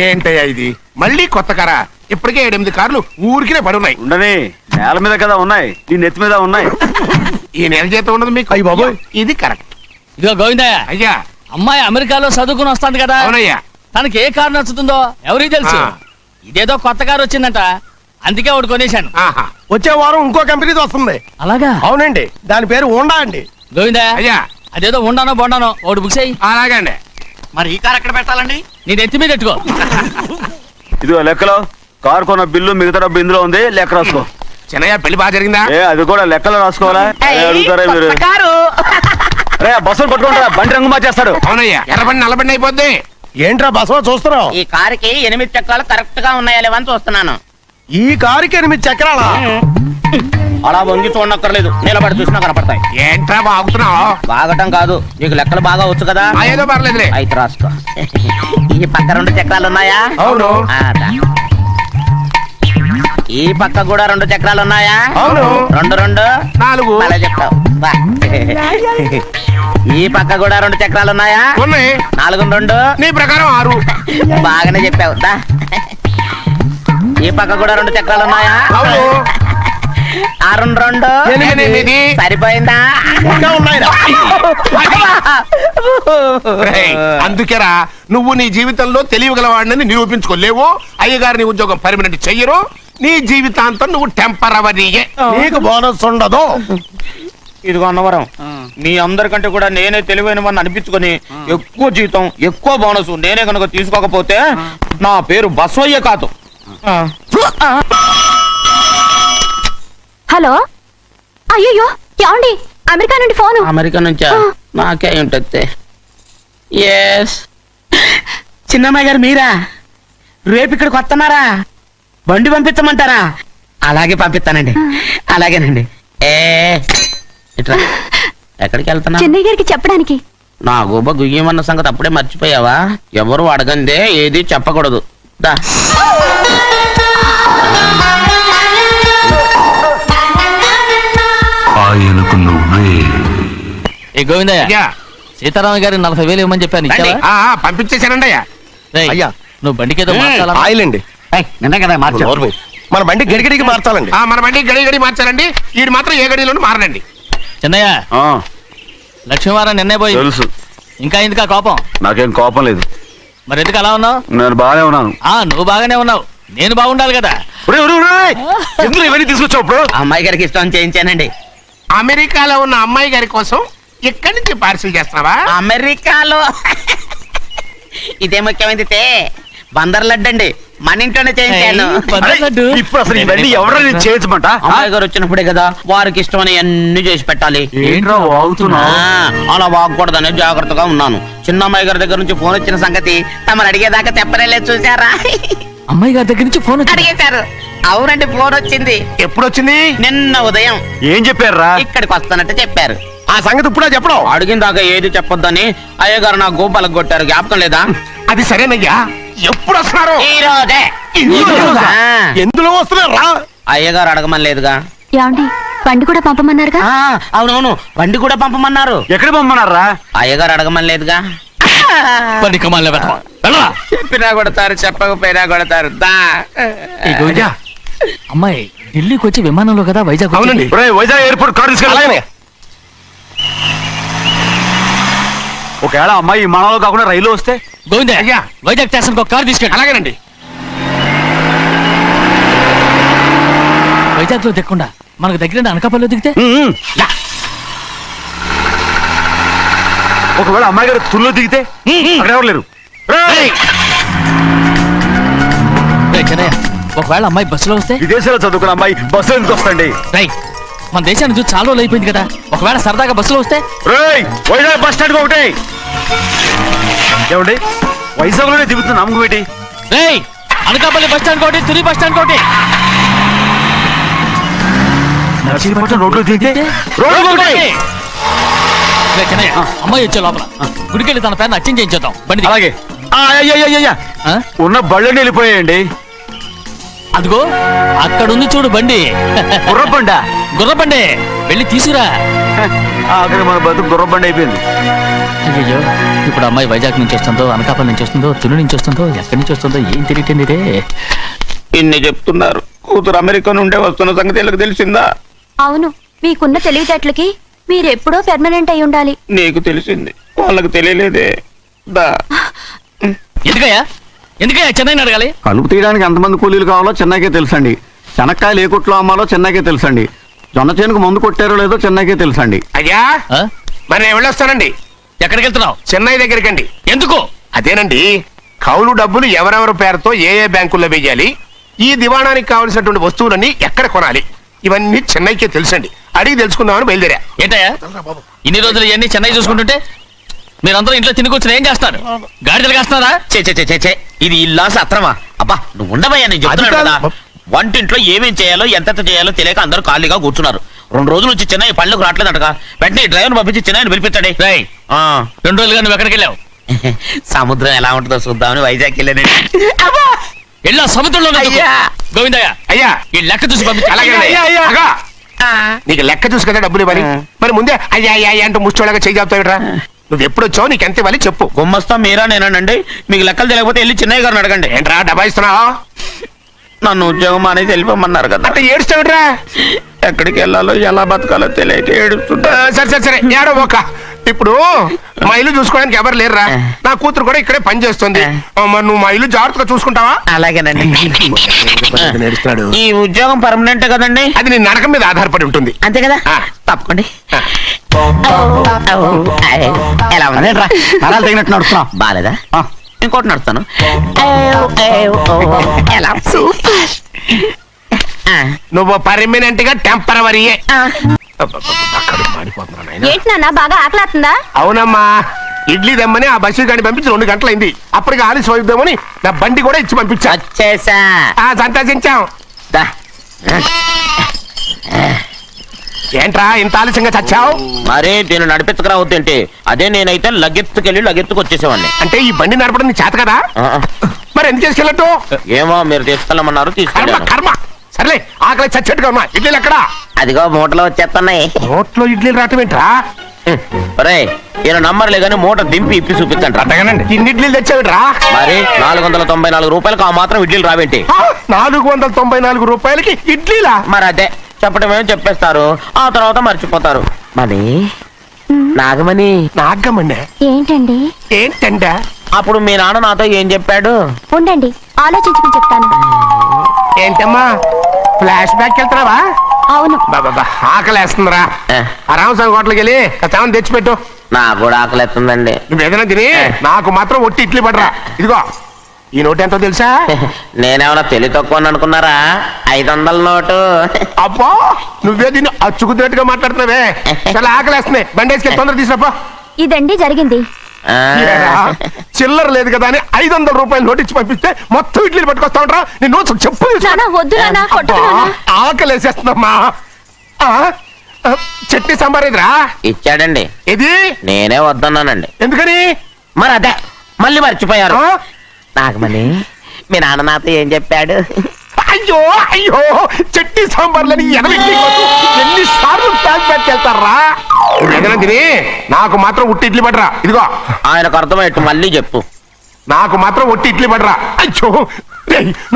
ఏంటయ్యా ఇది మళ్ళీ కొత్త కారా? ఇప్పటికే 7-8 కార్లు ఊరికినే పడున్నాయి. ఉండని, నేల మీద కదా ఉన్నాయి, నీ నెత్తి మీద ఉన్నాయి. ఈ నెల జీతం ఉండదు మీకు. అయ్య బాబోయ్. ఇది కరెక్ట్. ఇదిగో గోవిందయ్య, అయ్యా. అమ్మాయి అమెరికాలో చదువుకుని వస్తాంది కదా. అవునయ్యా. తనకి ఏ కారు నచ్చుతుందో ఎవరికి తెలుసు. ఇదేదో కొత్త కారు వచ్చిందంట, అందుకే ఒకటి కొనేశాను. వచ్చే వారం ఇంకో కంపెనీది వస్తుంది. అలాగా? అవునండి, దాని పేరు హోండా అండి. గోవిందయ్య, అయ్యా, అదేదో ఉండానో బొండానో ఒకటి బుక్ చేయి. అలాగండి. మరి ఈ కార్ ఎక్కడ పెట్టాలండి? నీ నెత్తి మీద పెట్టుకో. ఇదిగో లెక్కలో కారు కొన్న బిల్లు, మిగతా డబ్బు ఇందులో ఉంది, లెక్క రాసుకో. చిన్నయ్య పెళ్లి బాగా జరిగిందా? అది కూడా లెక్కలో రాసుకోవాలా? అడుగుతారా మీరు? బస్సులు పట్టుకుంటారా, బండి రంగు మార్చేస్తాడు. అవునయ్యా, ఎర్రబండి నల్లబండి అయిపోద్ది. ఏంట్రా బసవ చూస్తున్నావు? ఈ కారుకి 8 చక్రాలు కరెక్ట్ గా ఉన్నాయా లేవని చూస్తున్నాను. ఈ కారుకి 8 చక్రాలా? అలా వంగి చూడనక్కర్లేదు, నిలబడి చూసినా కనపడతాయి. ఏంట్రా బాగుతున్నావు? బాగటం కాదు, నీకు లెక్కలు బాగా వచ్చు కదా. ఏదో పర్లేదులే. అయితే రాసుకో. ఈ పక్క 2 చక్రాలు ఉన్నాయా? అవును. ఈ పక్క కూడా 2 చక్రాలు ఉన్నాయా? అవును. 2 2 4. అలా చెప్తావు. ఈ పక్క కూడా 2 చక్రాలు ఉన్నాయా? ఉన్నాయి. 4 2 నీ ప్రకారం 6. బాగానే చెప్పావు. ఈ పక్క కూడా 2 చక్రాలు ఉన్నాయా? అవును. 6 2 8. సరిపోయిందా? ఇంకా ఉన్నాయిరా. అందుకేరా నువ్వు నీ జీవితంలో తెలియగలవాడిని నిరూపించుకోలేవు. అయ్యగారు నీ ఉద్యోగం పర్మనెంట్ చెయ్యరు. నీ జీవితాంతం నువ్వు టెంపరవరీయే. నీకు బోనస్ ఉండదు. ఇదిగో అన్నవరం, మీ అందరికంటే కూడా నేనే తెలివైన వాడిని అనిపించుకొని ఎక్కువ జీతం, ఎక్కువ బోనస్ నేనే కనుక తీసుకోకపోతే నా పేరు బస్వయ్య కాదు. హలో, అయ్యో ఏమండి, అమెరికా నుండి ఫోను. అమెరికా నుంచా? నాకే ఉంటుంది. ఎస్, చిన్నమ్మాయి గారు మీరా? రేపు ఇక్కడికి వస్తున్నారా? బండి పంపించమంటారా? అలాగే పంపిస్తానండి. అలాగేనండి. ఇట్లా ఎక్కడికి వెళ్తున్నా? చెన్నై గారికి చెప్పడానికి. నా గుబ్బ గుయ్యమన్న సంగతి అప్పుడే మర్చిపోయావా? ఎవరు అడగందే ఏది చెప్పకూడదు. దా. ఏ గోవిందయ్య, సీతారామ గారి 40,000 ఇవ్వమని చెప్పాను, ఇచ్చావా? పంపించేశానండి అయ్యా. అయ్యా, నువ్వు బండికి ఏదో ఆయిల్ అండి. నిన్న కదా నోర్మి. మన బండి గడిగడికి మార్చాలండి. మన బండి గడి మార్చాలండి. వీడు మాత్రం ఏ గడిలోనూ మారనండి. చిన్నయ్య, లక్ష్మీవారం నిన్నే పోయి తెలుసు. ఇంకా ఎందుకా కోపం? నాకేం కోపం లేదు. మరి ఎందుకు అలా ఉన్నావు? నేను బాగానే ఉన్నాను. నువ్వు బాగానే ఉన్నావు, నేను బాగుండాలి కదా. ఎందుకు ఇవన్నీ తీసుకొచ్చావు? ఇప్పుడు అమ్మాయి గారికి ఇష్టం చేయించానండి. అమెరికాలో ఉన్న అమ్మాయి గారి కోసం ఇక్కడి నుంచి పార్సిల్ చేస్తున్నావా? అమెరికాలో ఇదే ముఖ్యమైనది. బందర్ లడ్డు అండి, మన ఇంట్లోనే చేయించాను. ఇప్పుడు అసలు ఇవన్నీ ఎవరైనా చేయించమంట? అమ్మాయి గారు వచ్చినప్పుడే కదా వారికి ఇష్టమని అన్ని చేసి పెట్టాలి. ఏంట్రా వాగుతున్నా? అలా వాగకూడదని జాగ్రత్తగా ఉన్నాను. చిన్న అమ్మాయి గారి దగ్గర నుంచి ఫోన్ వచ్చిన సంగతి తమరు అడిగేదాకా చెప్పలేదు. చూసారా? అమ్మాయి గారి దగ్గర నుంచి ఫోన్ అడిగేశారు. అవునండి, ఫోన్ వచ్చింది. ఎప్పుడు వచ్చింది? నిన్న ఉదయం. ఏం చెప్పారా? ఇక్కడికి వస్తానంటే చెప్పారు. ఆ సంగతి ఇప్పుడే చెప్పడం. అడిగిన దాకా ఏది చెప్పొద్దని అయ్యగారు నా గోపాలకు కొట్టారు. జ్ఞాపకం లేదా? అది సరేనయ్యా, ఎప్పుడు వస్తున్నారు? ఈ రోజే. ఎందులో వస్తున్నారా? అయ్యగారు అడగమని లేదుగా. ఏమండి, బండి కూడా పంపమన్నారుగా? అవునవును, బండి కూడా పంపమన్నారు. ఎక్కడ పంపమన్నారా? అయ్యగారు అడగమని లేదుగా. చెప్పినా కొడతారు, చెప్పకపోయినా కొడతారు. అమ్మాయి ఢిల్లీకి వచ్చి విమానంలో కదా వైజాగ్. అవునండి. వైజాగ్ ఎయిర్పోర్ట్ కార్ తీసుకెళ్ళి. ఒకవేళ అమ్మాయి విమానంలో కాకుండా రైలు వస్తే? గోవిందే, వైజాగ్ స్టేషన్ ఒక కారు తీసుకెళ్ళి. అలాగేనండి. వైజాగ్ లో దిక్కుండా మనకు దగ్గర అనకాపల్లిలో దిగితే? ఒకవేళ అమ్మాయి గారు తుల్లో దిగితే? అక్కడ ఎవరు లేరు. ఒకవేళ అమ్మాయి బస్సులో వస్తే? విదేశాల్లో చదువుకున్న అమ్మాయి బస్సు ఎందుకు వస్తండి? మన దేశాన్ని చూసి చాలా రోజులు అయిపోయింది కదా. ఒకవేళ సరదాగా బస్సులో వస్తే? వైజాగ్ బస్ స్టాండ్ ఒకటి. ఏమండి, వైజాగ్ లోనే దిగుతున్న నమ్మకం ఏంటి? అనకాపల్లి బస్ స్టాండ్ కోటి, తుని బస్ స్టాండ్ కోటి. రోడ్లో దిగితే అమ్మాయి వచ్చే లోపల గుడికెళ్ళి తన పేరుని అచ్చం చేయించేద్దాం బండి. అలాగే. ఉన్న బళ్ళని వెళ్ళిపోయాయండి. అదిగో అక్కడుంది చూడు బండి. గుర్రబండా? గుర్రబండి, వెళ్ళి తీసుకురా. ఆఖరి మన బతుకు గుర్రబండి అయిపోయింది. అయ్యో ఇప్పుడు అమ్మాయి వైజాగ్ నుంచి వస్తుందో అనకాపల్లి నుంచి వస్తుందో తులు నుంచి వస్తుందో ఎక్కడి నుంచి వస్తుందో ఏం తెలియటండి రే. ఇన్ని చెప్తున్నారు, కూతురు అమెరికా నుండే వస్తున్న సంగతి వీళ్ళకి తెలిసిందా? అవును, మీకున్న తెలివితేటలకి మీరెప్పుడో పెర్మనెంట్ అయి ఉండాలి. నీకు తెలిసింది, వాళ్ళకి తెలియలేదే. దా ఎందుకయ్యా చెన్నైని అడగాలి? కలుపు తీయడానికి ఎంతమంది కూలీలు కావాలో చెన్నైకే తెలుసండి. శనక్కాయలు ఏ కొట్లో అమ్మాలో చెన్నైకే తెలుసండి. జొన్న చేనుకు మందు కొట్టారో లేదో చెన్నైకే తెలుసండి. అయ్యా ఆ? మరి నేను వెళ్ళొస్తానండి ఎక్కడికి వెళ్తున్నావు? చెన్నై దగ్గరికండి. ఎందుకు? అదేనండి, కౌలు డబ్బులు ఎవరెవరి పేరుతో ఏ ఏ బ్యాంకుల్లో వేయాలి, ఈ దివాణానికి కావలసినటువంటి వస్తువులన్నీ ఎక్కడ కొనాలి, ఇవన్నీ చెన్నైకే తెలుసండి. అడిగి తెలుసుకుందామని బయలుదేరా. ఏంటయ్యా ఇన్ని రోజులు ఇవన్నీ చెన్నై చూసుకుంటుంటే మీరందరూ ఇంట్లో తిని కూర్చొని ఏం చేస్తారు? గాడిదలు కాస్తున్నారా? చే ఇది ఇల్లా సత్రమా? అబ్బా నువ్వు ఉండవయ్యా, నేను చెప్తున్నాను అది కదా. కాదు. వంటింట్లో ఏమేం చేయాలో ఎంతెంత చేయాలో తెలియక అందరూ ఖాళీగా కూర్చున్నారు. 2 రోజుల నుంచి చెన్నై పళ్ళకు రావట్లేదంటగా. వెంటనే డ్రైవర్ పంపించి చెన్నైని పిలిపించండి. రేయ్, 2 రోజులుగా నువ్వు ఎక్కడికి వెళ్ళావు? సముద్రం ఎలా ఉంటుందో చూద్దామని వైజాగ్ వెళ్ళానండి. వెళ్ళా సముద్రంలో అయ్యా. గోవిందయ్య అయ్యా ఈ లెక్క చూసి పంపించు. అలాగే అగా, నీకు లెక్క చూసి కదా డబ్బులు ఇవ్వాలి. మరి ముందే అయ్యా అయ్యా అయ్యా అంటూ ముష్టోళ్ళగా చేయి చెప్తావిట్రా. నువ్వు ఎప్పుడు వచ్చావు, నీకు ఎంత ఇవ్వాలి చెప్పు. గుమ్మస్తా మీరా నేనండి. మీకు లెక్కలు తెలియకపోతే వెళ్ళి చెన్నై గారిని అడగండి. ఏంట్రా డబ్బా ఇస్తున్నావు? నన్ను ఉద్యోగం అనేది వెళ్ళిపోమన్నారు కదా. అంటే ఏడుస్తావిట్రా? ఎక్కడికి వెళ్ళాలో ఎలా బతకాలో తెలియక ఏడుస్తుంటా. సరే ఏడో ఒక. ఇప్పుడు మా ఇల్లు చూసుకోవడానికి ఎవరు లేరురా. నా కూతురు కూడా ఇక్కడే పని చేస్తుంది. మరి నువ్వు మా ఇల్లు జాగ్రత్తగా చూసుకుంటావా? అలాగేనండి. నేర్చుకున్నాడు. ఈ ఉద్యోగం పర్మనెంట్ కదండి? అది నీ నరకం మీద ఆధారపడి ఉంటుంది. అంతే కదా, ఆ. తప్పకండి. ఎలా ఉంది? అదేంట్రా నరాలు తగినట్టు నడుస్తున్నావు? బాలేదా? ఇంకోటి నడుస్తాను. ఎలా? నువ్వు పర్మనెంట్ గా టెంపరవరీయే. ఆ. ఏంటి నాన్న బాగా ఆకలాతుందా? అవునమ్మా, ఇడ్లీ దమ్మని ఆ బస్సు గాని పంపించి 2 గంటలైంది. అప్పటికి ఆలస్యం అవుతామని నా బండి కూడా ఇచ్చి పంపించా. వచ్చేసా. సంతోషించాం. దా. ఏంట్రా ఇంత ఆలస్యంగా చచ్చావు? మరి దీన్ని నడిపించకరావద్దేంటి? అదే నేనైతే లగెత్తుకెళ్ళి లగెత్తుకు వచ్చేసేవాడిని. అంటే ఈ బండి నడపడం నీ చేత కదా? మరి ఎందుకు చేసుకెళ్ళట్టు? ఏమో మీరు తీసుకెళ్ళమన్నారు, కర్మ తీసుకెళ్ళాను. కర్మ. సర్లే, ఆకలి చచ్చేట్టుగా ఉన్నా. ఇడ్లీలు ఎక్కడా? అదిగో మూటలో వచ్చేస్తున్నాయి. నోట్లో ఇడ్లీలు రావటం ఏంట్రా? రే ఈయన నంబర్లే గానీ మూట దింపి ఇప్పి చూపించండి. అట్టగానండి. ఇన్ని ఇడ్లీలు తెచ్చావిట్రా? మరి 494 రూపాయలకు ఆ మాత్రం ఇడ్లీలు రావేంటి? 494 రూపాయలకి ఇడ్లీలా? మరి అదే చెప్పడమేమో చెప్పేస్తారు, ఆ తర్వాత మర్చిపోతారు. మరి నాగమణి, నాగమ్మండి. ఏంటండి? ఏంటంటే అప్పుడు మీ నాన్న నాతో ఏం చెప్పాడు? ఉండండి, ఆలోచించుకుని చెప్తాను. ఏంటమ్మా, ఫ్లాష్ బ్యాక్ వెళ్తున్నావా? అవును. బాబా ఆకలేస్తుందిరా. ఏ. ఆ రామస్వామి హోటల్కి వెళ్ళి తెచ్చి తెచ్చిపెట్టు. నాకు కూడా ఆకలిస్తుందండి. నువ్వు ఏదైనా తిని నాకు మాత్రం ఒట్టి ఇడ్లీ పడరా. ఇదిగో ఈ నోటు ఎంతో తెలుసా? నేనేమన్నా తెలివి తక్కువ అనుకున్నారా? 500 నోటు. అబ్బా, నువ్వే దీన్ని అచ్చుకుతున్నట్టుగా మాట్లాడుతున్నావే. చాలా ఆకలేస్తున్నాయి. బండేసుకెళ్ళి తొందర తీసినప్పా. ఇదండి జరిగింది. ఆ. చిల్లర లేదు కదా అని 500 రూపాయలు నోటిచ్చి పంపిస్తే మొత్తం ఇడ్లీలు పట్టుకొస్తా ఉంటా. నీ నోట్స్ చెప్పు తీసుకో. నాన్న వద్దు నాన్న, కొట్టకు నాన్న. ఆకలేసేస్తుందమ్మా. చట్నీ సాంబార్ ఎదురా ఇచ్చాడండి, ఇది నేనే వద్దన్నానండి. ఎందుకని? మరి అదే మళ్ళీ మర్చిపోయారు. ఆ? నాగమణి, మీ నాన్న నాతో ఏం చెప్పాడు? అయ్యో అయ్యో, చట్నీ సాంబార్లని ఎన్నిసార్లు ప్యాక్ పెట్టుకెళ్తారా? ఏదైనా తిని నాకు మాత్రం ఉట్టి ఇడ్లీ పడరా. ఇదిగో ఆయనకు అర్థమయ్యట్టు మళ్ళీ చెప్పు. నాకు మాత్రం ఒట్టి ఇడ్లీ పడరా. అయ్యో